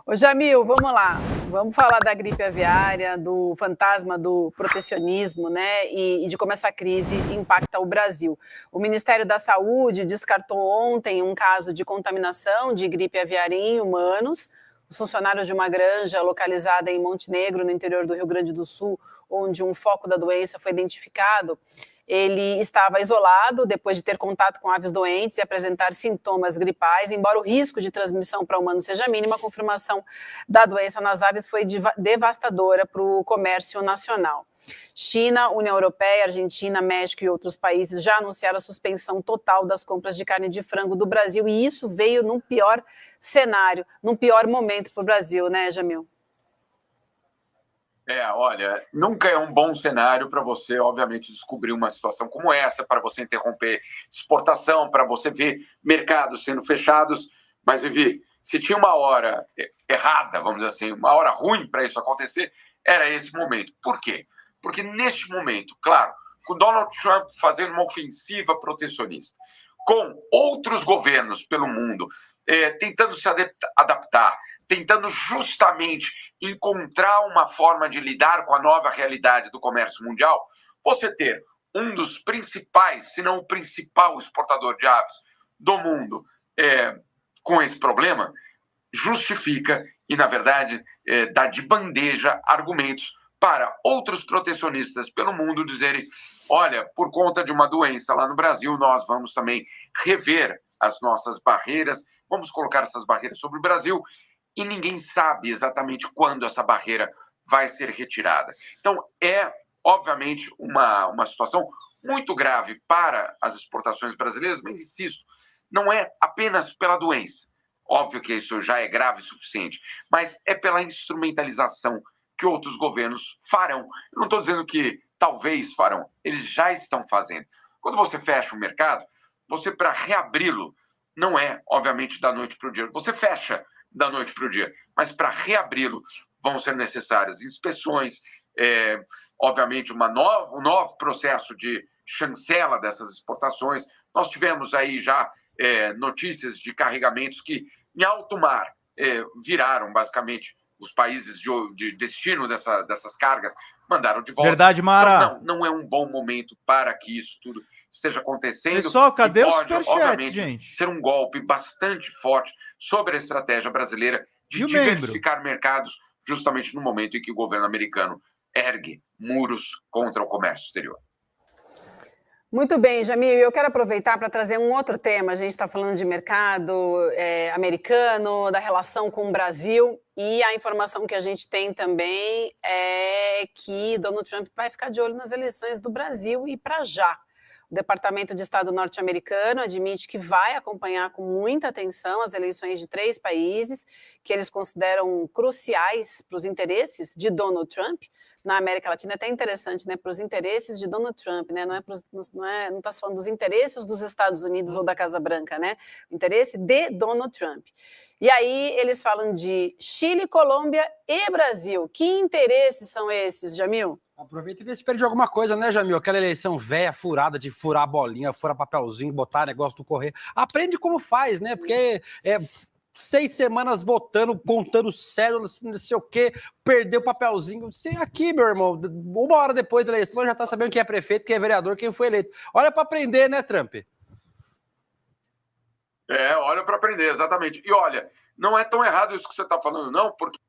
Ô Jamil, vamos lá. Vamos falar da gripe aviária, do fantasma do protecionismo, né? E de como essa crise impacta o Brasil. O Ministério da Saúde descartou ontem um caso de contaminação de gripe aviária em humanos. Os funcionários de uma granja localizada em Montenegro, no interior do Rio Grande do Sul, onde um foco da doença foi identificado, ele estava isolado depois de ter contato com aves doentes e apresentar sintomas gripais, embora o risco de transmissão para humanos seja mínimo, a confirmação da doença nas aves foi devastadora para o comércio nacional. China, União Europeia, Argentina, México e outros países já anunciaram a suspensão total das compras de carne de frango do Brasil, e isso veio num pior cenário, num pior momento para o Brasil, né, Jamil? Olha, nunca é um bom cenário para você, obviamente, descobrir uma situação como essa, para você interromper exportação, para você ver mercados sendo fechados. Mas, Vivi, se tinha uma hora errada, vamos dizer assim, uma hora ruim para isso acontecer, era esse momento. Por quê? Porque neste momento, claro, com Donald Trump fazendo uma ofensiva protecionista, com outros governos pelo mundo tentando se adaptar, tentando justamente encontrar uma forma de lidar com a nova realidade do comércio mundial, você ter um dos principais, se não o principal exportador de aves do mundo com esse problema, justifica e, na verdade, dá de bandeja argumentos para outros protecionistas pelo mundo dizerem: olha, por conta de uma doença lá no Brasil, nós vamos também rever as nossas barreiras, vamos colocar essas barreiras sobre o Brasil, e ninguém sabe exatamente quando essa barreira vai ser retirada. Então, obviamente, uma situação muito grave para as exportações brasileiras, mas, insisto, não é apenas pela doença. Óbvio que isso já é grave o suficiente, mas é pela instrumentalização que outros governos farão. Eu não estou dizendo que talvez farão, eles já estão fazendo. Quando você fecha o mercado, você, para reabri-lo, não é, obviamente, da noite para o dia. Você fecha da noite para o dia, mas para reabri-lo vão ser necessárias inspeções, obviamente um novo processo de chancela dessas exportações. Nós tivemos aí já notícias de carregamentos que em alto mar viraram basicamente os países de destino dessas cargas, mandaram de volta. Verdade, Mara. Então, não é um bom momento para que isso tudo esteja acontecendo. Pessoal, cadê o pode, superchat, gente? ser um golpe bastante forte sobre a estratégia brasileira de diversificar mercados, justamente no momento em que o governo americano ergue muros contra o comércio exterior. Muito bem, Jamil, eu quero aproveitar para trazer um outro tema. A gente está falando de mercado americano, da relação com o Brasil, e a informação que a gente tem também é que Donald Trump vai ficar de olho nas eleições do Brasil e para já. O Departamento de Estado norte-americano admite que vai acompanhar com muita atenção as eleições de 3 países que eles consideram cruciais para os interesses de Donald Trump. Na América Latina é até interessante, né? Para os interesses de Donald Trump, né? Não está falando dos interesses dos Estados Unidos ou da Casa Branca, né? O interesse de Donald Trump. E aí eles falam de Chile, Colômbia e Brasil. Que interesses são esses, Jamil? Aproveita e vê se perde alguma coisa, né, Jamil? Aquela eleição velha, furada, de furar a bolinha, furar papelzinho, botar negócio do correio. Aprende como faz, né? Porque 6 semanas votando, contando cédulas, não sei o quê, perdeu o papelzinho. Você aqui, meu irmão, 1 hora depois da eleição, já tá sabendo quem é prefeito, quem é vereador, quem foi eleito. Olha para aprender, né, Trump? Olha para aprender, exatamente. E olha, não é tão errado isso que você está falando, não, porque...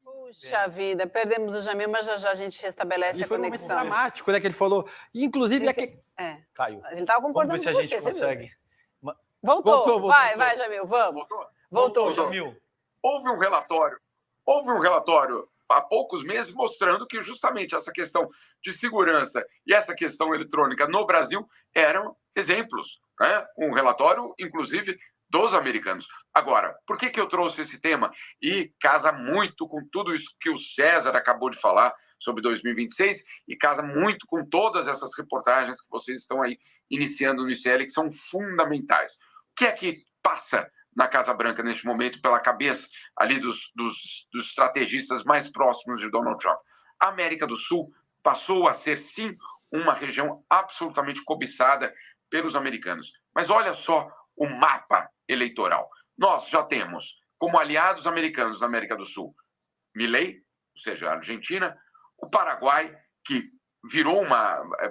Puxa vida, perdemos o Jamil, mas já a gente restabelece a conexão. Foi um momento dramático, né, que ele falou. Inclusive, caiu. Ele estava concordando com você, você viu? Voltou. Vai, Jamil, vamos. Voltou, Jamil. Houve um relatório há poucos meses mostrando que justamente essa questão de segurança e essa questão eletrônica no Brasil eram exemplos, né? Um relatório, inclusive, dos americanos. Agora, por que eu trouxe esse tema? E casa muito com tudo isso que o César acabou de falar sobre 2026 e casa muito com todas essas reportagens que vocês estão aí iniciando no ICL, que são fundamentais. O que é que passa na Casa Branca neste momento pela cabeça ali dos estrategistas mais próximos de Donald Trump? A América do Sul passou a ser, sim, uma região absolutamente cobiçada pelos americanos. Mas olha só o mapa eleitoral. Nós já temos como aliados americanos na América do Sul, Milei, ou seja, a Argentina, o Paraguai, que virou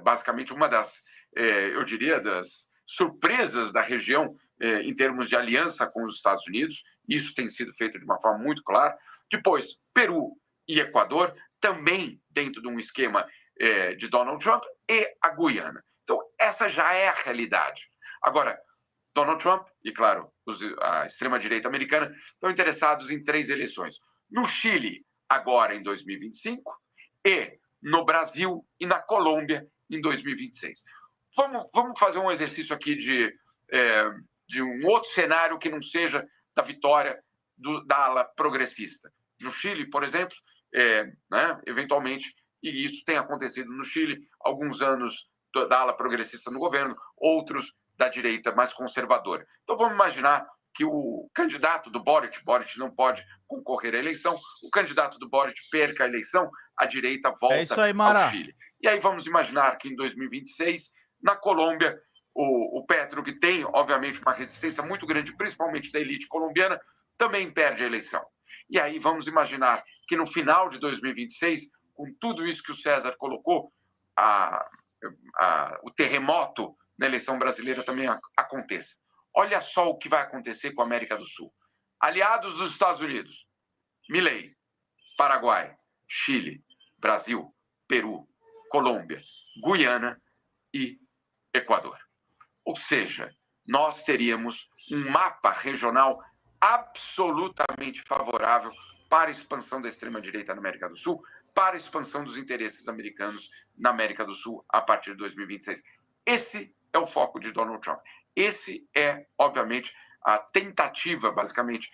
basicamente uma das, eu diria, das surpresas da região em termos de aliança com os Estados Unidos. Isso tem sido feito de uma forma muito clara. Depois, Peru e Equador, também dentro de um esquema de Donald Trump, e a Guiana. Então, essa já é a realidade. Agora, Donald Trump e, claro, a extrema-direita americana estão interessados em 3 eleições. No Chile, agora em 2025, e no Brasil e na Colômbia em 2026. Vamos fazer um exercício aqui de um outro cenário que não seja da vitória da ala progressista. No Chile, por exemplo, eventualmente, e isso tem acontecido no Chile, alguns anos da ala progressista no governo, outros da direita mais conservadora. Então vamos imaginar que o candidato do Boric não pode concorrer à eleição, o candidato do Boric perca a eleição, a direita volta ao Chile. E aí vamos imaginar que em 2026, na Colômbia, o Petro, que tem, obviamente, uma resistência muito grande, principalmente da elite colombiana, também perde a eleição. E aí vamos imaginar que no final de 2026, com tudo isso que o César colocou, o terremoto na eleição brasileira também aconteça. Olha só o que vai acontecer com a América do Sul. Aliados dos Estados Unidos, Milei, Paraguai, Chile, Brasil, Peru, Colômbia, Guiana e Equador. Ou seja, nós teríamos um mapa regional absolutamente favorável para a expansão da extrema-direita na América do Sul, para a expansão dos interesses americanos na América do Sul a partir de 2026. Esse é o foco de Donald Trump. Esse é, obviamente, a tentativa, basicamente,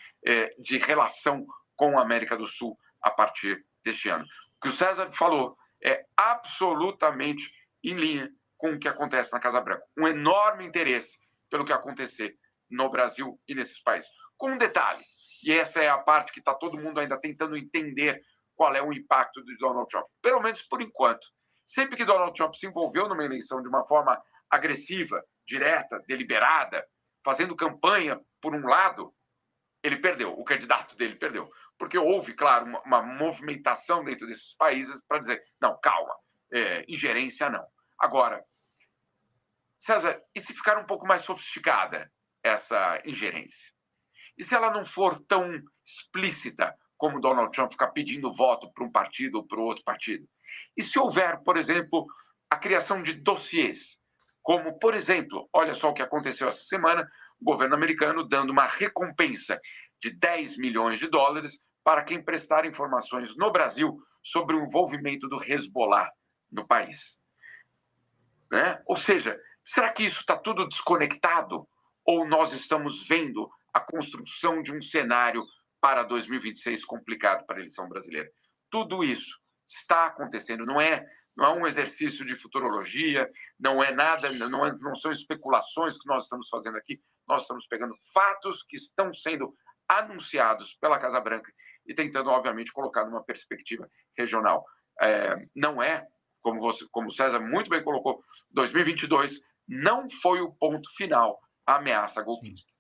de relação com a América do Sul a partir deste ano. O que o César falou é absolutamente em linha com o que acontece na Casa Branca. Um enorme interesse pelo que acontecer no Brasil e nesses países. Com um detalhe, e essa é a parte que está todo mundo ainda tentando entender qual é o impacto de Donald Trump. Pelo menos por enquanto. Sempre que Donald Trump se envolveu numa eleição de uma forma agressiva, direta, deliberada, fazendo campanha por um lado, ele perdeu, o candidato dele perdeu. Porque houve, claro, uma movimentação dentro desses países para dizer, não, calma, ingerência não. Agora, César, e se ficar um pouco mais sofisticada essa ingerência? E se ela não for tão explícita como Donald Trump ficar pedindo voto para um partido ou para outro partido? E se houver, por exemplo, a criação de dossiês, como, por exemplo, olha só o que aconteceu essa semana, o governo americano dando uma recompensa de 10 milhões de dólares para quem prestar informações no Brasil sobre o envolvimento do Hezbollah no país. Né? Ou seja, será que isso está tudo desconectado? Ou nós estamos vendo a construção de um cenário para 2026 complicado para a eleição brasileira? Tudo isso está acontecendo, não é um exercício de futurologia, não é nada, não são especulações que nós estamos fazendo aqui, nós estamos pegando fatos que estão sendo anunciados pela Casa Branca e tentando, obviamente, colocar numa perspectiva regional. Não é, como o César muito bem colocou, 2022 não foi o ponto final à ameaça golpista.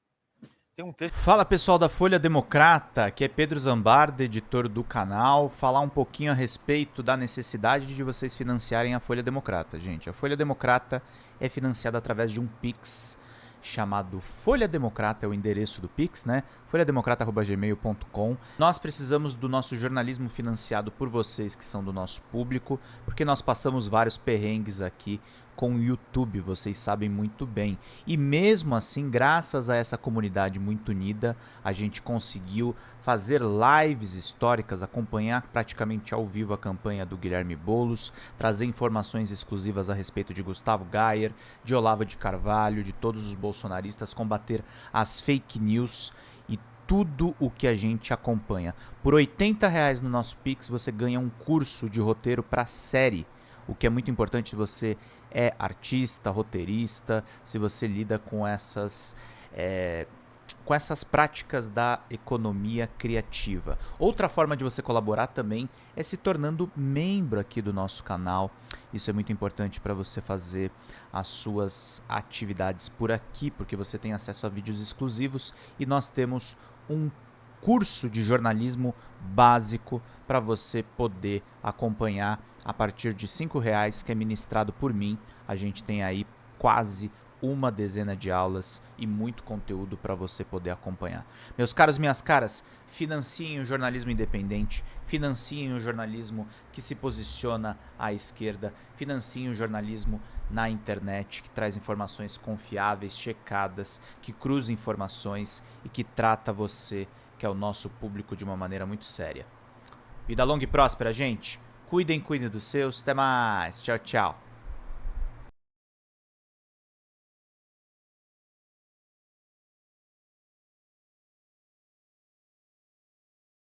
Fala, pessoal da Folha Democrata, aqui é Pedro Zambarda, editor do canal, falar um pouquinho a respeito da necessidade de vocês financiarem a Folha Democrata, gente. A Folha Democrata é financiada através de um Pix chamado Folha Democrata, é o endereço do Pix, né? folhademocrata@gmail.com. Nós precisamos do nosso jornalismo financiado por vocês que são do nosso público, porque nós passamos vários perrengues aqui com o YouTube, vocês sabem muito bem. E mesmo assim, graças a essa comunidade muito unida, a gente conseguiu fazer lives históricas, acompanhar praticamente ao vivo a campanha do Guilherme Boulos, trazer informações exclusivas a respeito de Gustavo Gayer, de Olavo de Carvalho, de todos os bolsonaristas, combater as fake news e tudo o que a gente acompanha. Por R$80 no nosso Pix você ganha um curso de roteiro para série, o que é muito importante se você é artista, roteirista, se você lida com essas práticas da economia criativa. Outra forma de você colaborar também é se tornando membro aqui do nosso canal. Isso é muito importante para você fazer as suas atividades por aqui, porque você tem acesso a vídeos exclusivos e nós temos um curso de jornalismo básico para você poder acompanhar a partir de R$5, que é ministrado por mim. A gente tem aí quase uma dezena de aulas e muito conteúdo para você poder acompanhar. Meus caros, minhas caras, financiem o jornalismo independente, financiem o jornalismo que se posiciona à esquerda, financiem o jornalismo na internet, que traz informações confiáveis, checadas, que cruza informações e que trata você, que é o nosso público, de uma maneira muito séria. Vida longa e próspera, gente. Cuidem dos seus. Até mais. Tchau, tchau.